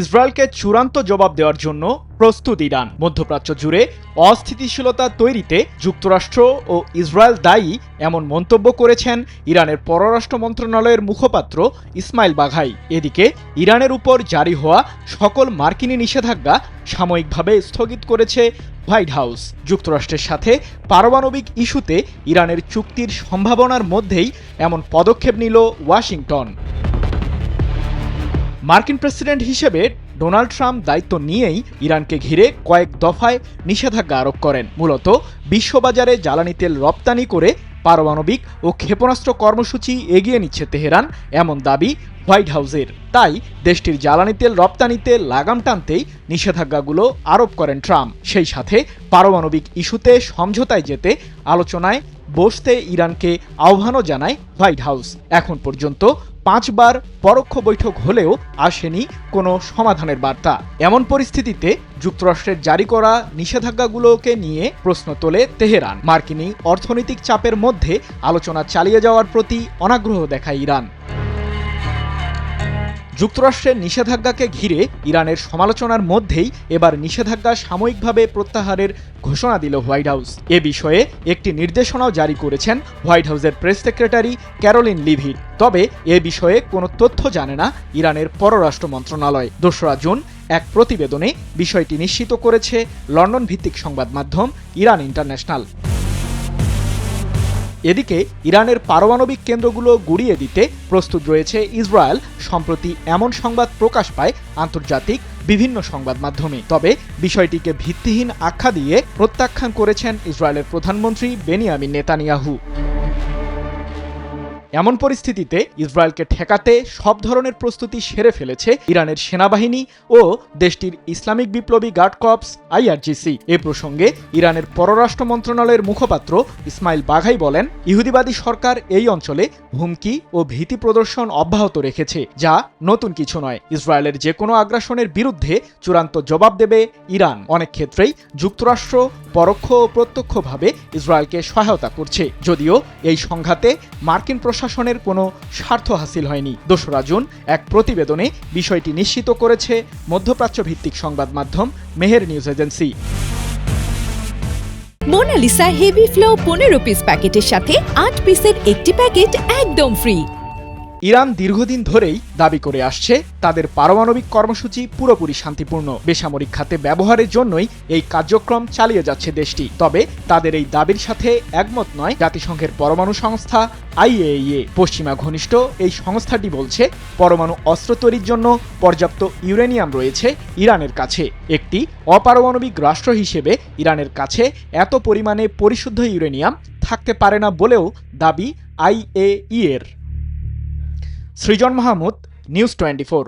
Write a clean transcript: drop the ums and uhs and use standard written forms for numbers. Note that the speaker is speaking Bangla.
ইসরায়েলকে চূড়ান্ত জবাব দেওয়ার জন্য প্রস্তুত ইরান। মধ্যপ্রাচ্য জুড়ে অস্থিতিশীলতা তৈরিতে যুক্তরাষ্ট্র ও ইসরায়েল দায়ী এমন মন্তব্য করেছেন ইরানের পররাষ্ট্র মন্ত্রণালয়ের মুখপাত্র ইসমাইল বাঘাই। এদিকে ইরানের উপর জারি হওয়া সকল মার্কিনী নিষেধাজ্ঞা সাময়িকভাবে স্থগিত করেছে হোয়াইট হাউস। যুক্তরাষ্ট্রের সাথে পারমাণবিক ইস্যুতে ইরানের চুক্তির সম্ভাবনার মধ্যেই এমন পদক্ষেপ নিল ওয়াশিংটন। মার্কিন প্রেসিডেন্ট হিসেবে ডোনাল্ড ট্রাম্প দায়িত্ব নিয়েই ইরানকে ঘিরে কয়েক দফায় নিষেধাজ্ঞা আরোপ করেন। মূলত বিশ্ববাজারে জ্বালানি তেল রপ্তানি করে পারমাণবিক ও ক্ষেপণাস্ত্র কর্মসূচি এগিয়ে নিচ্ছে তেহরান, এমন দাবি হোয়াইট হাউসের। তাই দেশটির জ্বালানি তেল রপ্তানিতে লাগাম টানতেই নিষেধাজ্ঞাগুলো আরোপ করেন ট্রাম্প। সেই সাথে পারমাণবিক ইস্যুতে সমঝোতায় যেতে আলোচনায় বসতে ইরানকে আহ্বানও জানায় হোয়াইট হাউস। এখন পর্যন্ত 5 বার পরোক্ষ বৈঠক হলেও আসেনি কোনো সমাধানের বার্তা। এমন পরিস্থিতিতে যুক্তরাষ্ট্রের জারি করা নিষেধাজ্ঞাগুলোকে নিয়ে প্রশ্ন তোলে তেহরান। মার্কিনী অর্থনৈতিক চাপের মধ্যে আলোচনা চালিয়ে যাওয়ার প্রতি অনাগ্রহ দেখায় ইরান। যুক্তরাষ্ট্রের নিষেধাজ্ঞাকে ঘিরে ইরানের সমালোচনার মধ্যেই এবার নিষেধাজ্ঞা সাময়িকভাবে প্রত্যাহারের ঘোষণা দিল হোয়াইট হাউস। এ বিষয়ে একটি নির্দেশনাও জারি করেছেন হোয়াইট হাউসের প্রেস সেক্রেটারি ক্যারোলিন লিভিট। তবে এ বিষয়ে কোনো তথ্য জানে না ইরানের পররাষ্ট্র মন্ত্রণালয়। 2রা জুন এক প্রতিবেদনে বিষয়টি নিশ্চিত করেছে লন্ডন ভিত্তিক সংবাদ মাধ্যম ইরান ইন্টারন্যাশনাল। এদিকে ইরানের পারমাণবিক কেন্দ্রগুলো গুড়িয়ে দিতে প্রস্তুত রয়েছে ইসরায়েল। সম্প্রতি এমন সংবাদ প্রকাশ পায় আন্তর্জাতিক বিভিন্ন সংবাদ মাধ্যমে। তবে বিষয়টিকে ভিত্তিহীন আখ্যা দিয়ে প্রত্যাখ্যান করেছেন ইসরায়েলের প্রধানমন্ত্রী বেনিয়ামিন নেতানিয়াহু। এমন পরিস্থিতিতে ইসরায়েলকে ঠেকাতে সব ধরনের প্রস্তুতি সেরে ফেলেছে ইরানের সেনাবাহিনী ও দেশটির ইসলামিক বিপ্লবী গার্ড কর্পস IRGC। এ প্রসঙ্গে ইরানের পররাষ্ট্র মন্ত্রণালয়ের মুখপাত্র ইসমাইল বাঘাই বলেন, ইহুদিবাদী সরকার এই অঞ্চলে হুমকি ও ভীতি প্রদর্শন অব্যাহত রেখেছে, যা নতুন কিছু নয়। ইসরায়েলের যে কোনো আগ্রাসনের বিরুদ্ধে চূড়ান্ত জবাব দেবে ইরান। অনেক ক্ষেত্রেই যুক্তরাষ্ট্র পরোক্ষ ও প্রত্যক্ষভাবে ইসরায়েলকে সহায়তা করছে, যদিও এই সংঘাতে মার্কিন প্রশাসনের কোনো স্বার্থ হাসিল হয়নি। 2রা জুন এক প্রতিবেদনে বিষয়টি নিশ্চিত করেছে মধ্যপ্রাচ্য ভিত্তিক সংবাদ মাধ্যম Mehr news agency. Monalisa heavy flow 15 piece প্যাকেটের সাথে 8 পিসের একটি প্যাকেট একদম ফ্রি। ইরান দীর্ঘদিন ধরেই দাবি করে আসছে তাদের পারমাণবিক কর্মসূচি পুরোপুরি শান্তিপূর্ণ। বেসামরিক খাতে ব্যবহারের জন্যই এই কার্যক্রম চালিয়ে যাচ্ছে দেশটি। তবে তাদের এই দাবির সাথে একমত নয় জাতিসংঘের পরমাণু সংস্থা IAEA। পশ্চিমা ঘনিষ্ঠ এই সংস্থাটি বলছে, পরমাণু অস্ত্র তৈরির জন্য পর্যাপ্ত ইউরেনিয়াম রয়েছে ইরানের কাছে। একটি অপারমাণবিক রাষ্ট্র হিসেবে ইরানের কাছে এত পরিমাণে পরিশুদ্ধ ইউরেনিয়াম থাকতে পারে না বলেও দাবি IAEA এর। সৃজন মাহমুদ, নিউজ 24।